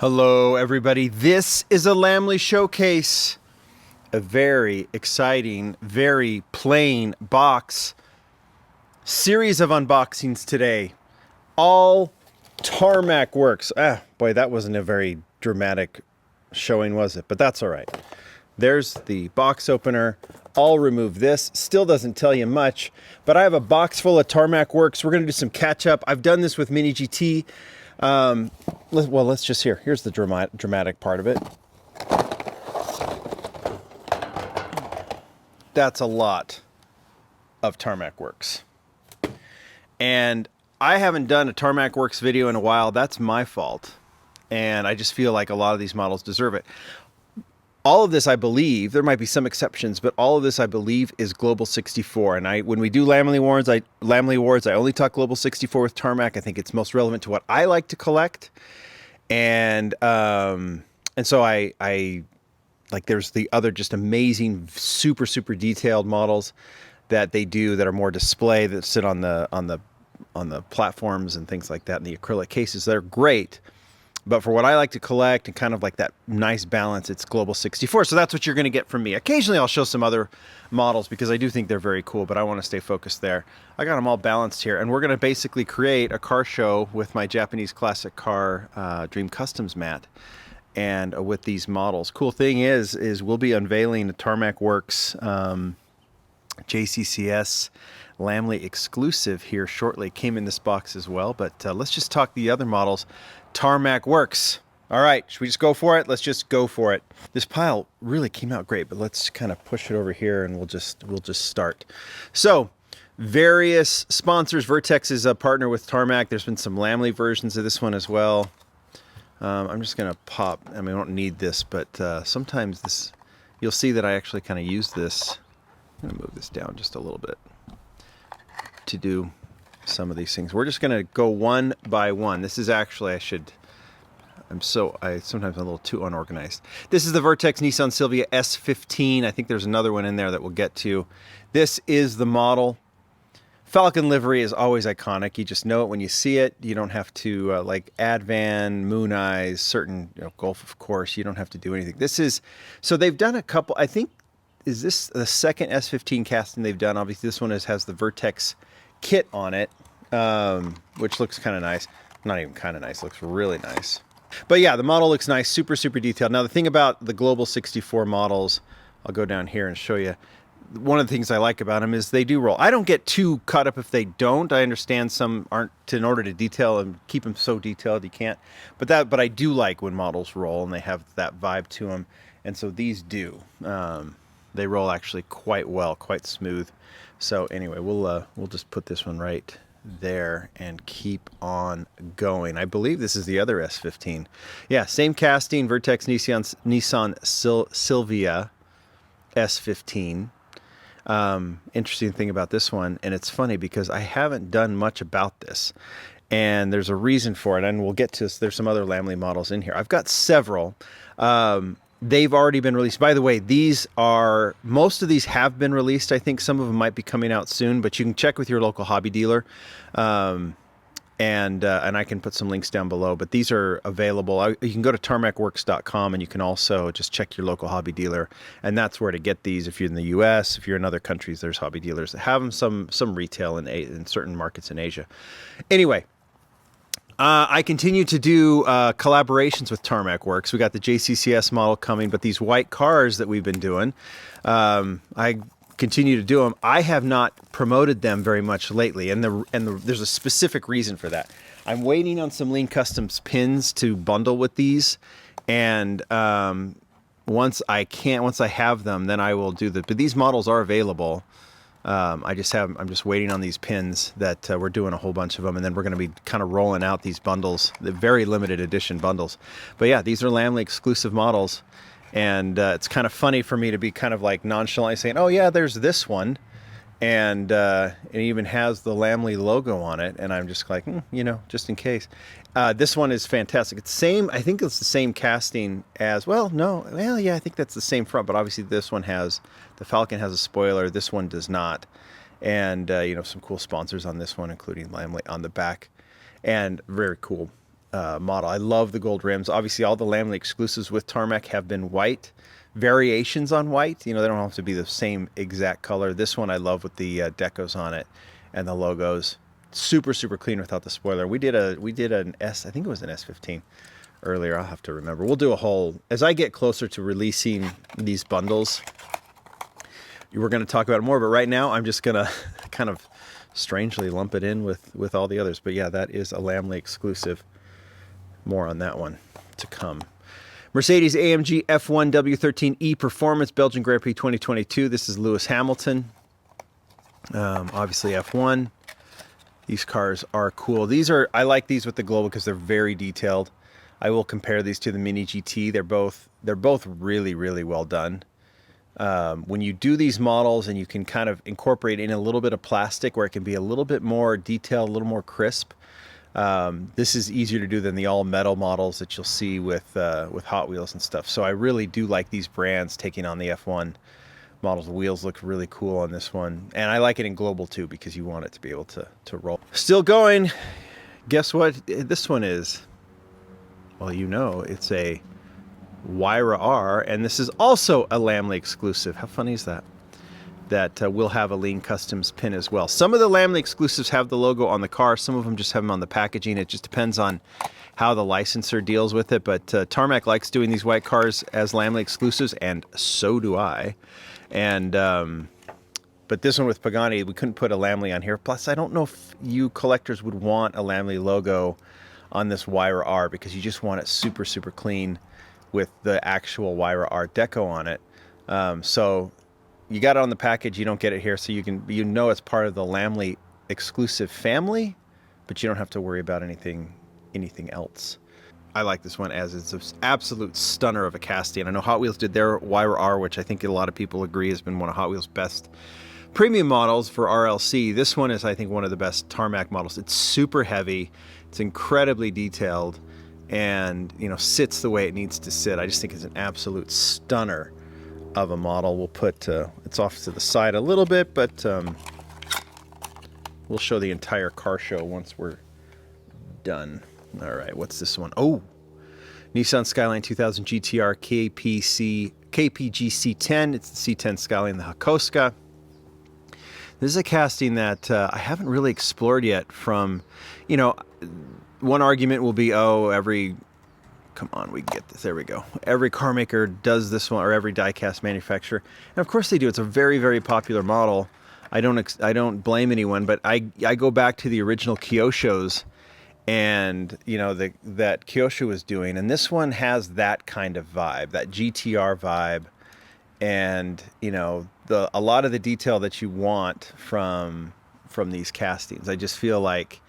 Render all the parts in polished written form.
Hello, everybody. This is a Lamley showcase. A very exciting, very plain box. Series of unboxings today. All Tarmac works. Boy, that wasn't a very dramatic showing, was it? But that's all right. There's the box opener. I'll remove this. Still doesn't tell you much, but I have a box full of Tarmac works. We're going to do some catch up. I've done this with Mini GT. Let's just here's the dramatic part of it. That's a lot of Tarmac works. And I haven't done a Tarmac works video in a while. That's my fault. And I just feel like a lot of these models deserve it. All of this, I believe, there might be some exceptions, but all of this, I believe, is Global64. And when we do Lamley Awards, I only talk Global64 with Tarmac. I think it's most relevant to what I like to collect. And so I like, there's the other just amazing, super, super detailed models that they do that are more display, that sit on the platforms and things like that, in the acrylic cases. They're great. But for what I like to collect and kind of like that nice balance, it's Global64. So that's what you're going to get from me. Occasionally I'll show some other models because I do think they're very cool, but I want to stay focused there. I got them all balanced here. And we're going to basically create a car show with my Japanese classic car Dream Customs mat and with these models. Cool thing is we'll be unveiling a Tarmac Works JCCS Lamley exclusive here shortly. Came in this box as well, but let's just talk the other models. Tarmac Works. All right, should we just go for it? Let's just go for it. This pile really came out great, but let's kind of push it over here and we'll just start. So, various sponsors. Vertex is a partner with Tarmac. There's been some Lamley versions of this one as well. I'm just gonna pop. I mean, I don't need this, but sometimes this, you'll see that I actually kind of use this. I'm gonna move this down just a little bit to do some of these things. We're just going to go one by one. This is actually, sometimes I'm a little too unorganized. This is the Vertex Nissan Silvia S15. I think there's another one in there that we'll get to. This is the model. Falcon livery is always iconic. You just know it when you see it. You don't have to, like Advan, Moon Eyes, certain, Gulf, of course. You don't have to do anything. So they've done a couple, I think, is this the second S15 casting they've done? Obviously, this one has the Vertex kit on it, which looks kind of nice. Not even kind of nice, looks really nice. But yeah, the model looks nice, super, super detailed. Now, the thing about the Global64 models, I'll go down here and show you. One of the things I like about them is they do roll. I don't get too caught up if they don't. I understand some aren't, in order to detail and keep them so detailed, you can't. But I do like when models roll and they have that vibe to them. And so these do. They roll actually quite well, quite smooth. So anyway, we'll just put this one right there and keep on going. I believe this is the other S15. Yeah, same casting, Vertex Nissan Silvia S15. Interesting thing about this one, and it's funny because I haven't done much about this, and there's a reason for it, and we'll get to this. There's some other Lamley models in here. I've got several. They've already been released. By the way, most of these have been released. I think some of them might be coming out soon, but you can check with your local hobby dealer. And I can put some links down below, but these are available. You can go to tarmacworks.com and you can also just check your local hobby dealer. And that's where to get these. If you're in the US, if you're in other countries, there's hobby dealers that have them, some retail in certain markets in Asia. Anyway, I continue to do collaborations with Tarmac Works. We got the JCCS model coming, but these white cars that we've been doing, I continue to do them. I have not promoted them very much lately, and there's a specific reason for that. I'm waiting on some Lean Customs pins to bundle with these, and once I have them, then I will do that. But these models are available. I'm just waiting on these pins that we're doing a whole bunch of them, and then we're going to be kind of rolling out these bundles, the very limited edition bundles. But yeah, these are Lamley exclusive models, and it's kind of funny for me to be kind of like nonchalantly saying, "Oh yeah, there's this one," and it even has the Lamley logo on it, and I'm just like, just in case. This one is fantastic. It's same. I think it's the same casting as yeah, I think that's the same front, but obviously this one has the Falcon has a spoiler. This one does not, and some cool sponsors on this one, including Lamley on the back, and very cool. model. I love the gold rims. Obviously, all the Lamley exclusives with Tarmac have been white. Variations on white. You know, they don't have to be the same exact color. This one I love with the decos on it and the logos. Super, super clean without the spoiler. We did an S, I think it was an S15 earlier. I'll have to remember. We'll do a whole, as I get closer to releasing these bundles, we're going to talk about it more, but right now I'm just going to kind of strangely lump it in with all the others. But yeah, that is a Lamley exclusive. More on that one to come. Mercedes AMG F1 W13E Performance Belgian Grand Prix 2022. This is Lewis Hamilton. Obviously F1. These cars are cool. I like these with the Global because they're very detailed. I will compare these to the Mini GT. They're both really, really well done. When you do these models and you can kind of incorporate in a little bit of plastic where it can be a little bit more detailed, a little more crisp, this is easier to do than the all metal models that you'll see with Hot Wheels and stuff. So I really do like these brands taking on the F1 models. The wheels look really cool on this one, and I like it in Global too because you want it to be able to roll. Still going. Guess what this one is? Well, you know, it's a Wyra R, and this is also a Lamley exclusive. How funny is that? That will have a Lean Customs pin as well. Some of the Lamley exclusives have the logo on the car. Some of them just have them on the packaging. It just depends on how the licensor deals with it. But Tarmac likes doing these white cars as Lamley exclusives, and so do I. And but this one with Pagani, we couldn't put a Lamley on here. Plus, I don't know if you collectors would want a Lamley logo on this Wyra R because you just want it super, super clean with the actual Wyra R deco on it. So you got it on the package, you don't get it here, so you know it's part of the Lamley exclusive family, but you don't have to worry about anything else. I like this one as it's an absolute stunner of a casting. I know Hot Wheels did their Wyra R, which I think a lot of people agree has been one of Hot Wheels' best premium models for RLC. This one is, I think, one of the best Tarmac models. It's super heavy, it's incredibly detailed, and you know, sits the way it needs to sit. I just think it's an absolute stunner of a model. We'll put it's off to the side a little bit, but we'll show the entire car show once we're done. All right, what's this one? Oh, Nissan Skyline 2000 GTR KPGC10. It's the C10 Skyline, the Hakoska. This is a casting that I haven't really explored yet. From, you know, one argument will be, oh, come on, we can get this. There we go. Every car maker does this one, or every die-cast manufacturer, and of course they do. It's a very, very popular model. I don't blame anyone, but I go back to the original Kyoshos, and you know that Kyosho was doing, and this one has that kind of vibe, that GTR vibe, and you know a lot of the detail that you want from these castings. I just feel like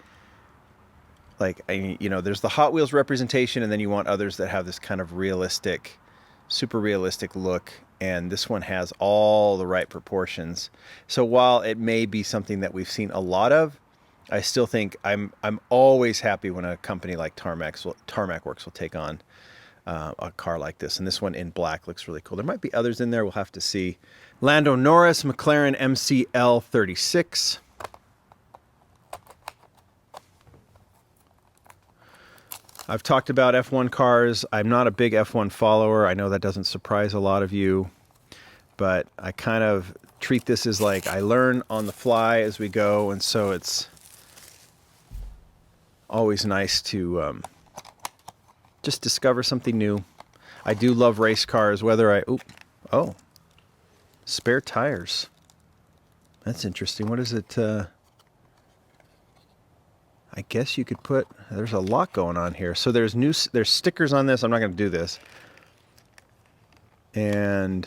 you know, there's the Hot Wheels representation, and then you want others that have this kind of realistic, super realistic look, and this one has all the right proportions. So while it may be something that we've seen a lot of, I still think I'm always happy when a company like Tarmac Works will take on a car like this, and this one in black looks really cool. There might be others in there, we'll have to see. Lando Norris McLaren MCL 36. I've talked about F1 cars. I'm not a big F1 follower. I know that doesn't surprise a lot of you, but I kind of treat this as like I learn on the fly as we go, and so it's always nice to just discover something new. I do love race cars, whether oh, spare tires. That's interesting. What is it? I guess you could put, there's a lot going on here. So there's stickers on this. I'm not going to do this. And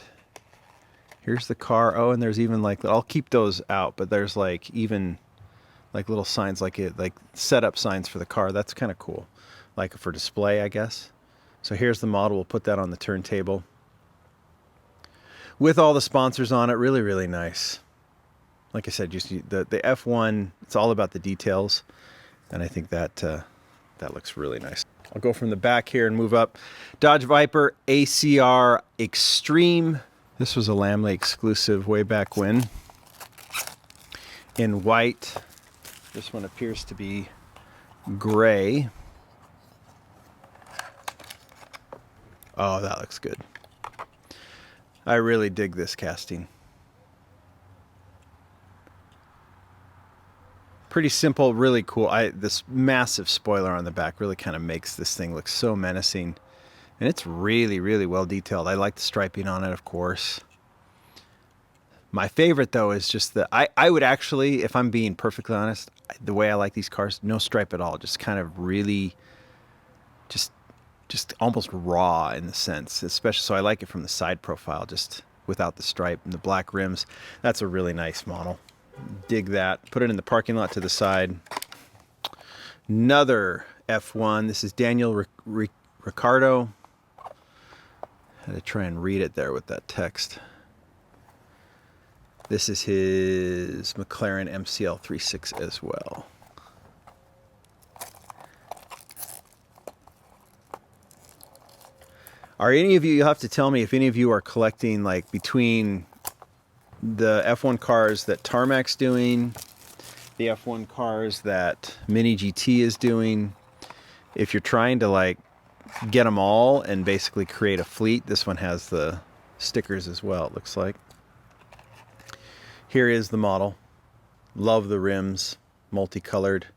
here's the car. Oh, and there's even like, I'll keep those out, but there's like even like little signs, like setup signs for the car. That's kind of cool. Like for display, I guess. So here's the model. We'll put that on the turntable with all the sponsors on it. Really, really nice. Like I said, just the F1, it's all about the details. And I think that looks really nice. I'll go from the back here and move up. Dodge Viper ACR Extreme. This was a Lamley exclusive way back when. In white. This one appears to be gray. Oh, that looks good. I really dig this casting. Pretty simple, really cool. This massive spoiler on the back really kind of makes this thing look so menacing. And it's really, really well detailed. I like the striping on it, of course. My favorite, though, is just that I would actually, if I'm being perfectly honest, the way I like these cars, no stripe at all. Just kind of really, just almost raw in the sense. Especially, so I like it from the side profile, just without the stripe and the black rims. That's a really nice model. Dig that. Put it in the parking lot to the side. Another F1. This is Daniel Ricciardo. I had to try and read it there with that text. This is his McLaren MCL 36 as well. Are any of you, you'll have to tell me if any of you are collecting like between the F1 cars that Tarmac's doing, the F1 cars that Mini GT is doing. If you're trying to like get them all and basically create a fleet, this one has the stickers as well, it looks like. Here is the model. Love the rims, multicolored.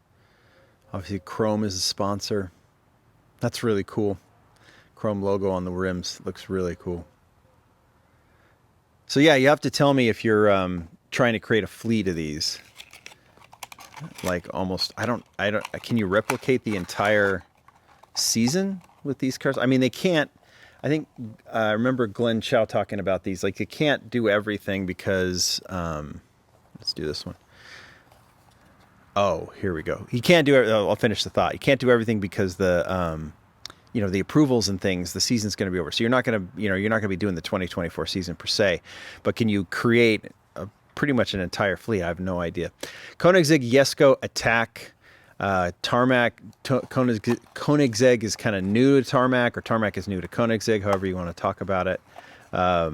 Obviously Chrome is a sponsor. That's really cool. Chrome logo on the rims looks really cool. So yeah, you have to tell me if you're trying to create a fleet of these. Like almost, I don't, can you replicate the entire season with these cars? I mean, they can't. I think I remember Glenn Chow talking about these. Like, you can't do everything because let's do this one. Oh, here we go. He can't do it. I'll finish the thought. You can't do everything because the you know, the approvals and things, the season's going to be over. So you're not going to, you know, you're not going to be doing the 2024 season per se, but can you create pretty much an entire fleet? I have no idea. Koenigsegg Jesko Attack. Tarmac, Koenigsegg is kind of new to Tarmac, or Tarmac is new to Koenigsegg, however you want to talk about it. I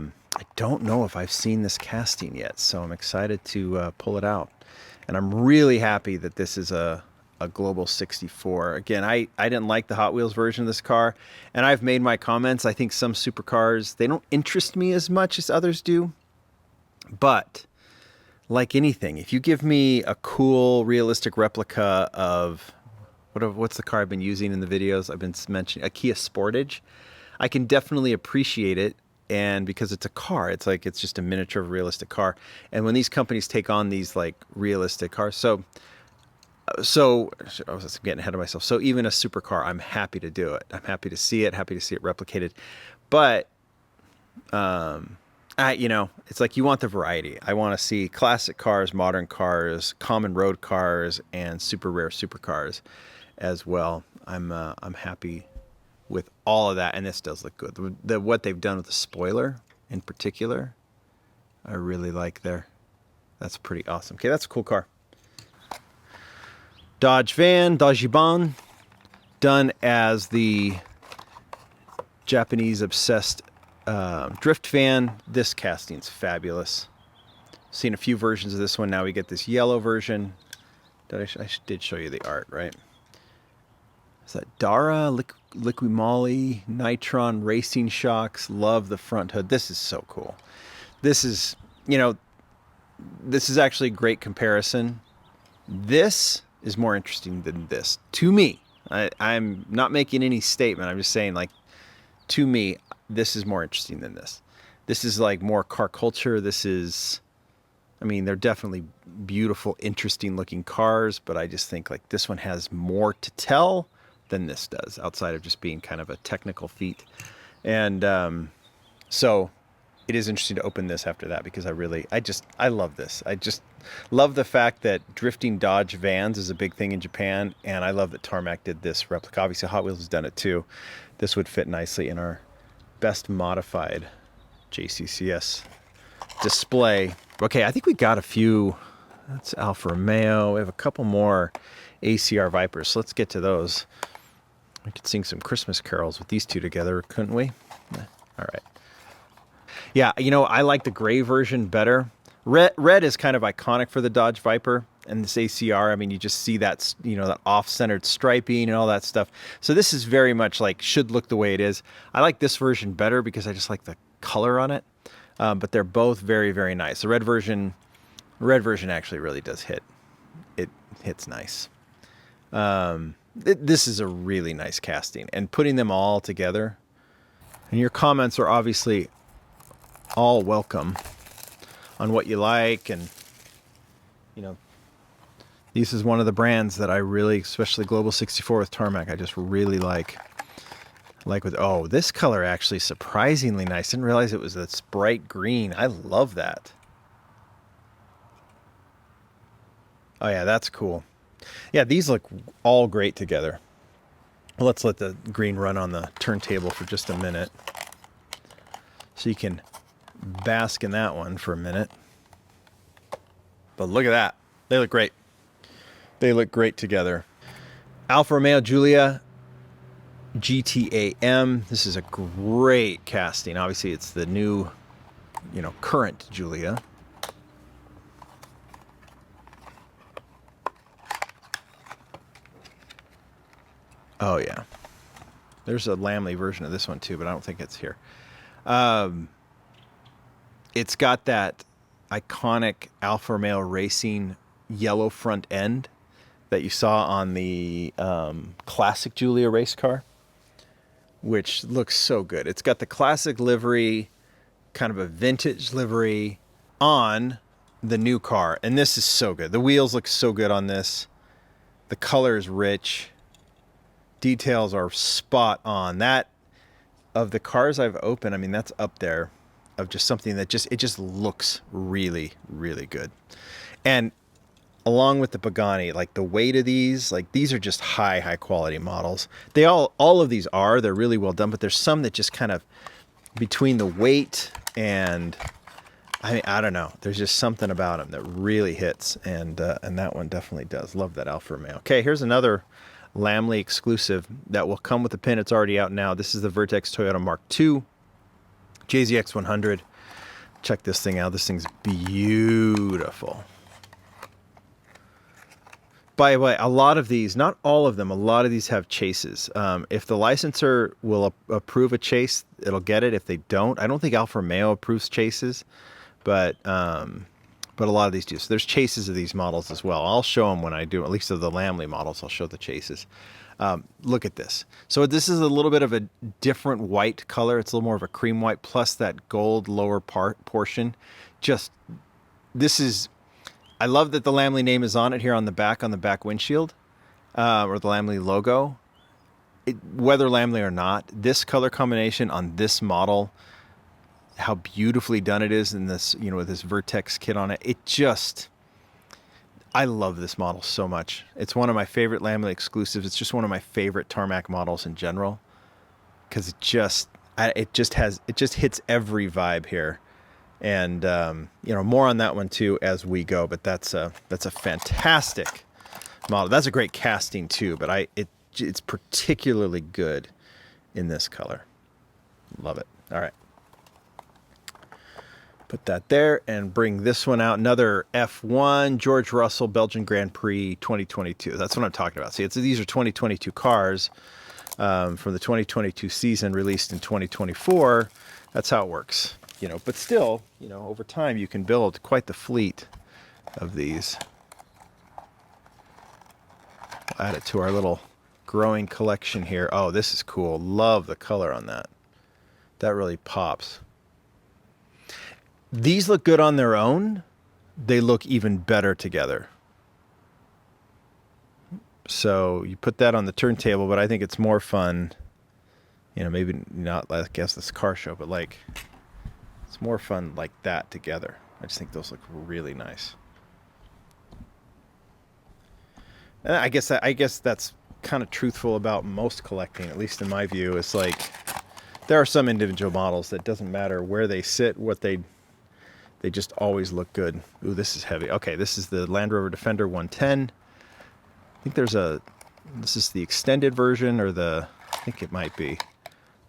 don't know if I've seen this casting yet, so I'm excited to pull it out. And I'm really happy that this is a Global 64. Again, I didn't like the Hot Wheels version of this car, and I've made my comments. I think some supercars, they don't interest me as much as others do, but like anything, if you give me a cool, realistic replica of what's the car I've been using in the videos, I've been mentioning, a Kia Sportage, I can definitely appreciate it. And because it's a car, it's like, it's just a miniature of a realistic car. And when these companies take on these like realistic cars, so I was getting ahead of myself. So even a supercar, I'm happy to do it. I'm happy to see it replicated. But you know, it's like you want the variety. I want to see classic cars, modern cars, common road cars, and super rare supercars as well. I'm happy with all of that, and this does look good. What they've done with the spoiler in particular, I really like there. That's pretty awesome. Okay, that's a cool car. Dodge van, Dajiban, done as the Japanese obsessed drift van. This casting's fabulous. Seen a few versions of this one. Now we get this yellow version. I did show you the art, right? Is that Dara, Liqui-Moly, Nitron, Racing Shocks? Love the front hood. This is so cool. This is, you know, this is actually a great comparison. This is more interesting than this. To me, I'm not making any statement. I'm just saying, like, to me, this is more interesting than this. This is like more car culture. This is, I mean, they're definitely beautiful, interesting looking cars, but I just think like this one has more to tell than this does, outside of just being kind of a technical feat. And so it is interesting to open this after that, because I love this. I just love the fact that drifting Dodge vans is a big thing in Japan, and I love that Tarmac did this replica. Obviously Hot Wheels has done it too. This would fit nicely in our best modified JCCS display. Okay, I think we got a few. That's Alfa Romeo. We have a couple more ACR Vipers, so let's get to those. We could sing some Christmas carols with these two together, couldn't we? All right. Yeah, you know, I like the gray version better. Red is kind of iconic for the Dodge Viper. and this ACR, I mean, you just see that, you know, that off-centered striping and all that stuff. So this is very much like, should look the way it is. I like this version better because I just like the color on it. But they're both very, very nice. The red version actually really does hit. It hits nice. This is a really nice casting, and putting them all together. And your comments are obviously all welcome on what you like, and you know, this is one of the brands that I really, especially Global64 with Tarmac, I just really like. With, oh, this color actually surprisingly nice. Didn't realize it was this bright green. I love that. Oh yeah, that's cool. Yeah, these look all great together. Let's let the green run on the turntable for just a minute, so you can bask in that one for a minute. But look at that. They look great. They look great together. Alfa Romeo Giulia GTAM. This is a great casting. Obviously, it's the new, you know, current Giulia. Oh, yeah. There's a Lamley version of this one, too, but I don't think it's here. It's got that iconic Alfa Romeo Racing yellow front end that you saw on the classic Giulia race car, which looks so good. It's got the classic livery, kind of a vintage livery on the new car, and this is so good. The wheels look so good on this. The color is rich. Details are spot on. That, of the cars I've opened, I mean, that's up there of just something that it just looks really, really good. And along with the Pagani, like the weight of these, like these are just high quality models. They all of these are, they're really well done, but there's some that just kind of, between the weight and, I mean, I don't know, there's just something about them that really hits, and that one definitely does. Love that Alfa Romeo. Okay, here's another Lamley exclusive that will come with the pin. It's already out now. This is the Vertex Toyota Mark II JZX 100. Check this thing out. This thing's beautiful. By the way, a lot of these, not all of them, a lot of these have chases. If the licensor will approve a chase, it'll get it. If they don't, I don't think Alfa Romeo approves chases, but a lot of these do. So there's chases of these models as well. I'll show them when I do, at least of the Lamley models, I'll show the chases. Look at this. So this is a little bit of a different white color. It's a little more of a cream white, plus that gold lower portion. Just, this is, I love that the Lamley name is on it here on the back windshield, or the Lamley logo. Whether Lamley or not, this color combination on this model, how beautifully done it is in this, you know, with this Vertex kit on it. It just, I love this model so much. It's one of my favorite Lamley exclusives. It's just one of my favorite Tarmac models in general, because it just hits every vibe here. And you know, more on that one too as we go. But that's a fantastic model. That's a great casting too. But it's particularly good in this color. Love it. All right. Put that there and bring this one out. Another F1 George Russell Belgian Grand Prix 2022. That's what I'm talking about. See, these are 2022 cars from the 2022 season, released in 2024. That's how it works, you know. But still, you know, over time you can build quite the fleet of these. We'll add it to our little growing collection here. Oh, this is cool. Love the color on that. That really pops. These look good on their own. They look even better together. So you put that on the turntable, but I think it's more fun, you know, maybe not, I guess, this car show, but like, it's more fun like that together. I just think those look really nice. And I guess that's kind of truthful about most collecting, at least in my view. It's like, there are some individual models that doesn't matter where they sit, what they just always look good. Ooh, this is heavy. Okay, this is the Land Rover Defender 110. I think this is the extended version, or I think it might be.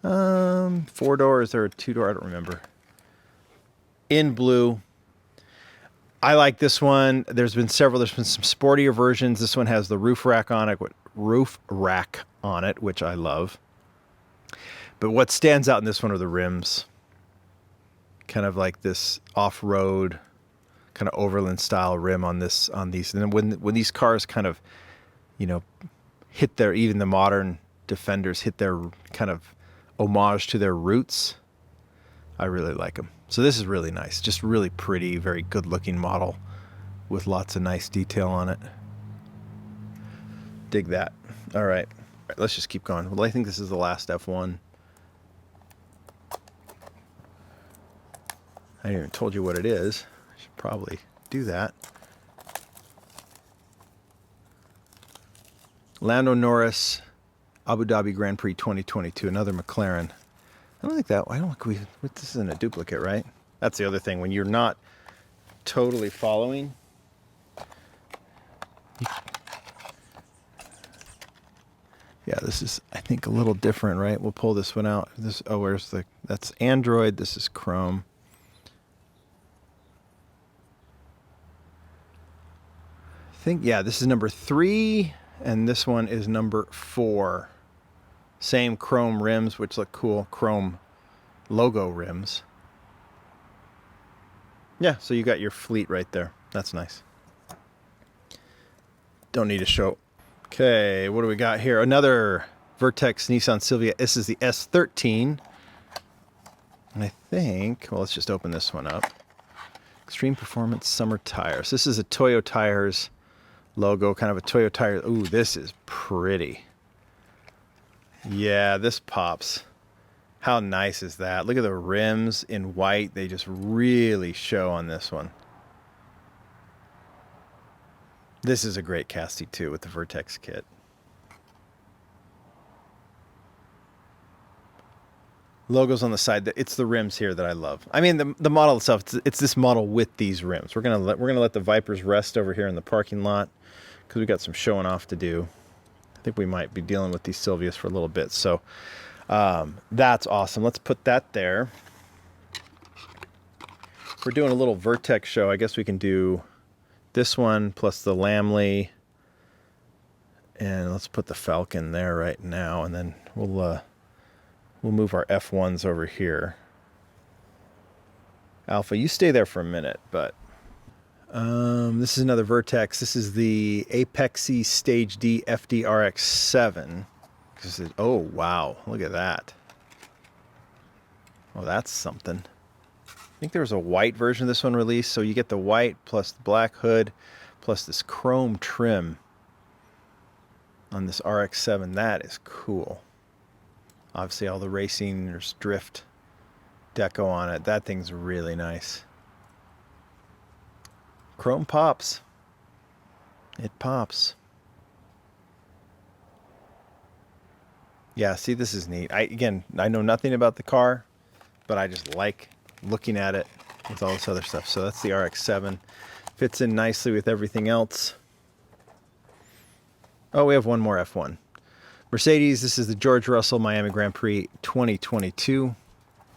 4-door, is there a 2-door? I don't remember. In blue. I like this one. There's been several. There's been some sportier versions. This one has the roof rack on it, which I love. But what stands out in this one are the rims. Kind of like this off-road, kind of overland style rim on these. And then when these cars kind of, hit even the modern Defenders hit their kind of homage to their roots, I really like them. So this is really nice. Just really pretty, very good looking model with lots of nice detail on it. Dig that. All right, let's just keep going. Well, I think this is the last F1. I haven't even told you what it is. I should probably do that. Lando Norris, Abu Dhabi Grand Prix 2022, another McLaren. This isn't a duplicate, right? That's the other thing. When you're not totally following, yeah, this is, I think, a little different, right? We'll pull this one out. That's Android. This is Chrome. This is number 3, and this one is number 4. Same chrome rims, which look cool. Chrome logo rims. Yeah, so you got your fleet right there. That's nice. Don't need to show. Okay, what do we got here? Another Vertex Nissan Silvia. This is the S13. And I think, let's just open this one up. Extreme Performance Summer Tires. This is a Toyo Tires logo, kind of a Toyo Tires. Ooh, this is pretty. Yeah, this pops. How nice is that? Look at the rims in white. They just really show on this one. This is a great casting too with the Vertex kit. Logos on the side. It's the rims here that I love. I mean, the model itself. It's this model with these rims. We're gonna let the Vipers rest over here in the parking lot because we got some showing off to do. I think we might be dealing with these Silvias for a little bit. So that's awesome. Let's put that there. If we're doing a little Vertex show, I guess we can do this one plus the Lamley. And let's put the Falcon there right now. And then we'll move our F1s over here. Alpha, you stay there for a minute, but this is another Vertex. This is the Apexy Stage D FDRX7. Oh, wow. Look at that. Oh, that's something. I think there was a white version of this one released, so you get the white plus the black hood plus this chrome trim on this RX-7. That is cool. Obviously, all the racing, there's drift deco on it. That thing's really nice. Chrome pops. It pops. Yeah, see, this is neat. I know nothing about the car, but I just like looking at it with all this other stuff. So that's the RX-7. Fits in nicely with everything else. Oh, we have one more F1. Mercedes, this is the George Russell Miami Grand Prix 2022.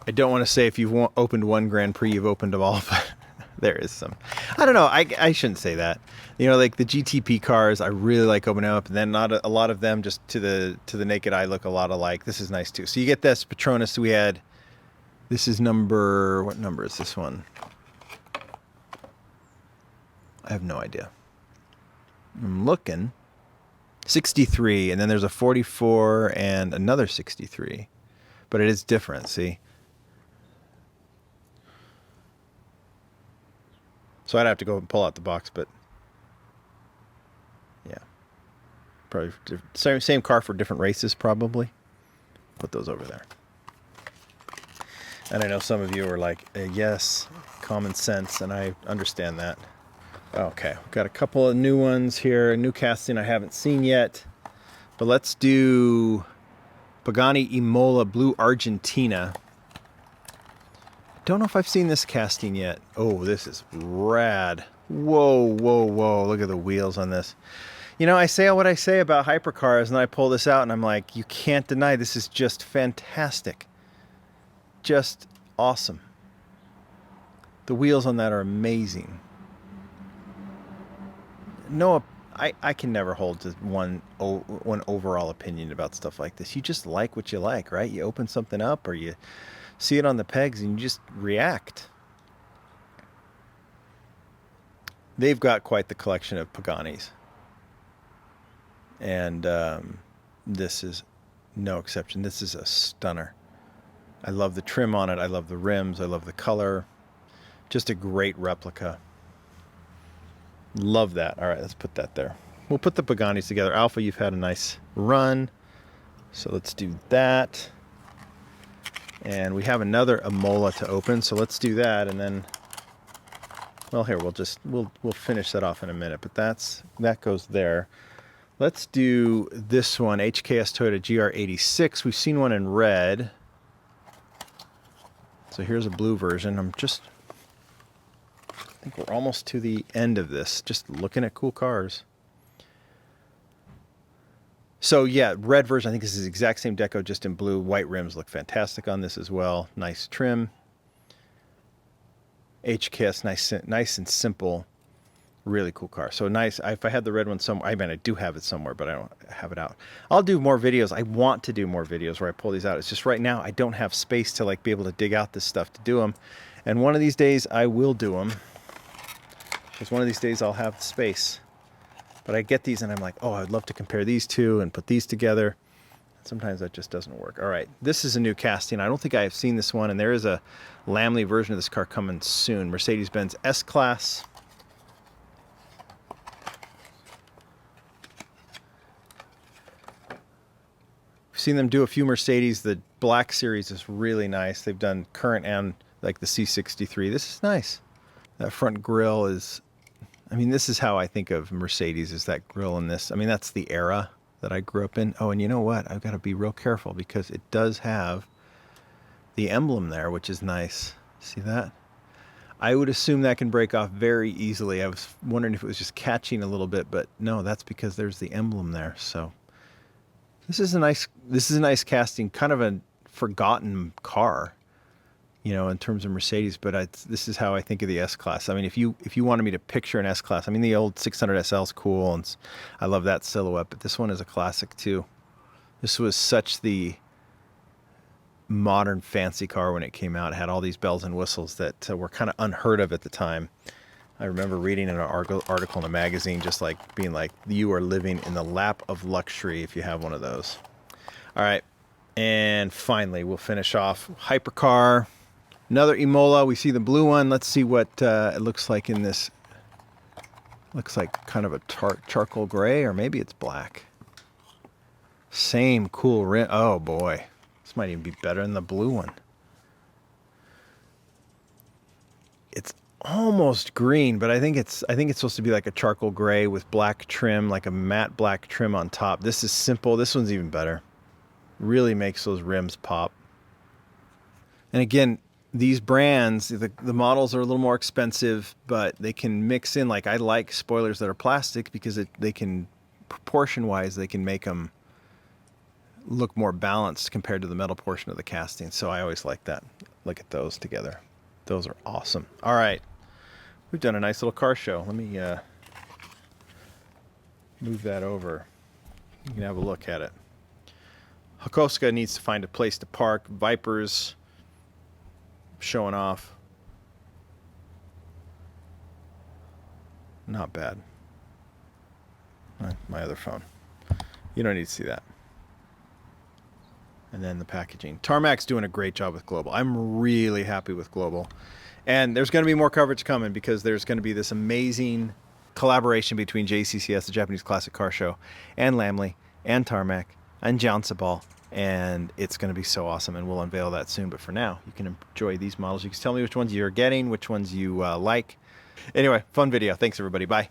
I don't want to say if you've opened one Grand Prix, you've opened them all, but there is some. I don't know. I shouldn't say that. Like the GTP cars, I really like opening up, and then not a lot of them just to the naked eye look a lot alike. This is nice too. So you get this Petronas we had. This is what number is this one? I have no idea. I'm looking. 63, and then there's a 44 and another 63. But it is different, see? So I'd have to go and pull out the box, but yeah. Probably same car for different races, probably. Put those over there. And I know some of you are like, yes, common sense, and I understand that. Okay, we've got a couple of new ones here, a new casting I haven't seen yet. But let's do Pagani Imola Blue Argentina. Don't know if I've seen this casting yet. Oh, this is rad. Whoa, whoa, whoa. Look at the wheels on this. I say what I say about hypercars, and then I pull this out, and I'm like, you can't deny this is just fantastic. Just awesome. The wheels on that are amazing. no, I can never hold to one overall opinion about stuff like this. You just like what you like, right? You open something up or you see it on the pegs and you just react. They've got quite the collection of Paganis. And this is no exception. This is a stunner. I love the trim on it. I love the rims. I love the color. Just a great replica. Love that. All right, let's put that there. We'll put the Paganis together. Alpha, you've had a nice run. So let's do that. And we have another Imola to open, so let's do that. And then, well, here, we'll finish that off in a minute. But that goes there. Let's do this one, HKS Toyota GR86. We've seen one in red. So here's a blue version. I think we're almost to the end of this, just looking at cool cars. So yeah, red version, I think this is the exact same deco, just in blue. White rims look fantastic on this as well. Nice trim. HKS, nice and simple. Really cool car. So nice. If I had the red one somewhere, I mean, I do have it somewhere, but I don't have it out. I'll do more videos. I want to do more videos where I pull these out. It's just right now I don't have space to like be able to dig out this stuff to do them. And one of these days I will do them. Because one of these days I'll have the space. But I get these and I'm like, oh, I'd love to compare these two and put these together. Sometimes that just doesn't work. All right, this is a new casting. I don't think I have seen this one, and there is a Lamley version of this car coming soon. Mercedes-Benz S-Class. I've seen them do a few Mercedes. The Black Series is really nice. They've done current and like the C63. This is nice. That front grille is, I mean, this is how I think of Mercedes, is that grille in this. I mean, that's the era that I grew up in. Oh, and you know what? I've got to be real careful because it does have the emblem there, which is nice. See that? I would assume that can break off very easily. I was wondering if it was just catching a little bit, but no, that's because there's the emblem there. So this is a nice casting, kind of a forgotten car, you know, in terms of Mercedes, but this is how I think of the S-Class. I mean, if you wanted me to picture an S-Class, I mean, the old 600 SL is cool, and I love that silhouette, but this one is a classic too. This was such the modern fancy car when it came out. It had all these bells and whistles that were kind of unheard of at the time. I remember reading in an article in a magazine, just like being like, you are living in the lap of luxury if you have one of those. All right, and finally, we'll finish off hypercar. Another Imola. We see the blue one. Let's see what it looks like in this. Looks like kind of a charcoal gray, or maybe it's black. Same cool rim. Oh boy, this might even be better than the blue one. It's almost green, but I think it's supposed to be like a charcoal gray with black trim, like a matte black trim on top. This is simple. This one's even better. Really makes those rims pop. And again, these brands, the models are a little more expensive, but they can mix in, like I like spoilers that are plastic because they can, proportion-wise, they can make them look more balanced compared to the metal portion of the casting. So I always like that. Look at those together. Those are awesome. All right. We've done a nice little car show. Let me move that over. You can have a look at it. Hakovska needs to find a place to park. Vipers showing off. Not bad. My other phone. You don't need to see that. And then the packaging. Tarmac's doing a great job with Global. I'm really happy with Global. And there's going to be more coverage coming because there's going to be this amazing collaboration between JCCS, the Japanese Classic Car Show, and Lamley, and Tarmac, and Jansabal. And it's going to be so awesome, and we'll unveil that soon. But for now, you can enjoy these models. You can tell me which ones you're getting, which ones you like. Anyway, fun video. Thanks, everybody. Bye.